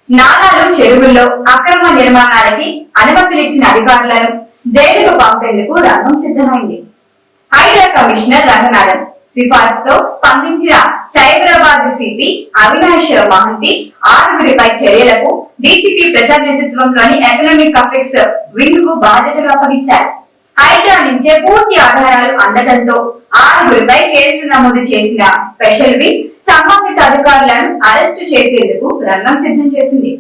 నాలాలు చెరువుల్లో అక్రమ నిర్మాణాలకి అనుమతులు ఇచ్చిన అధికారులను జైలుకు పంపేందుకు రంగం సిద్ధమైంది. హైడ్రా కమిషనర్ రంగనాథన్ సిఫార్సుతో స్పందించిన సైబరాబాద్ సిపి అవినాష్ మహంతి ఆరుగురిపై చర్యలకు డీసీపీ ప్రసాద్ నేతృత్వంలోని ఎకనామిక్ అఫెక్ట్స్ వింగ్ కు బాధ్యతలు అప్పగించారు. హైడ్రా నుంచే పూర్తి ఆధారాలు అందడంతో ఆరుగురిపై కేసులు నమోదు చేసిన స్పెషల్ వింగ్ సంబంధిత అధికారులను అరెస్టు చేసేందుకు రంగం సిద్ధం చేసింది.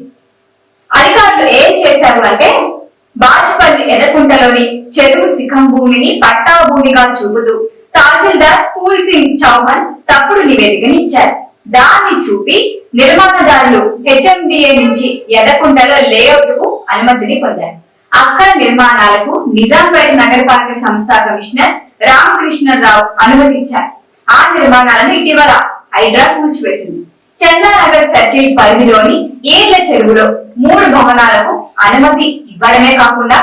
అధికారులు ఏం చేశారు అంటే, బాజ్పల్లి ఎర్రకుంటలోని చెరువు శిఖం భూమిని పట్టా భూమిగా చూపుతూ తహసీల్దార్ పూల్ సింగ్ చౌహాన్ తప్పుడు నివేదికనిచ్చారు. దాన్ని చూపి నిర్మాణదారులు హెచ్ఎండిఏ నుంచి ఎర్రకుంటలో లేఅవుట్ కు అనుమతిని పొందారు. అక్కడ నిర్మాణాలకు నిజాంపేట నగరపాలక సంస్థ కమిషనర్ రామకృష్ణరావు అనుమతించారు. ఆ నిర్మాణాలను ఇటీవల హైడ్రా కూల్చివేసింది. చందానగర్ సర్కిల్ పరిధిలోని ఏళ్ల చెరువులో 3 భవనాలకు అనుమతి ఇవ్వడమే కాకుండా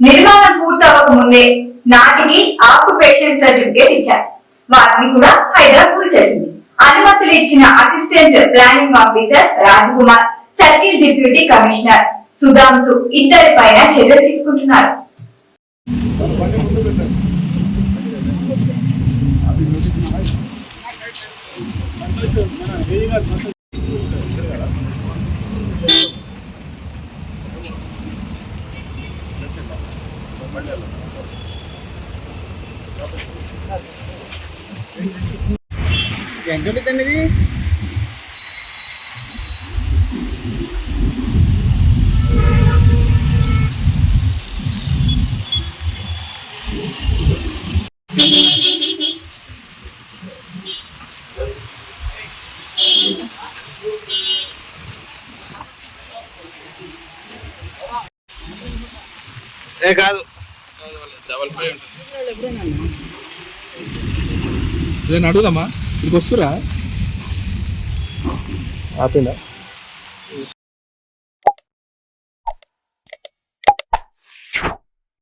నిర్మాణం పూర్తవక ముందే నాటికి ఆక్యుపేషన్ సర్టిఫికేట్ ఇచ్చారు. వాటిని కూడా హైడ్రా కూల్చేసింది. అనుమతులు ఇచ్చిన assistant planning officer Raj Kumar, circle deputy commissioner Sudhanshu ఇద్దరిపైన చర్యలు తీసుకుంటున్నారు. ఎంతది కాదు అడుగుదామా ఇక్కడికి వస్తురా ఆపేనా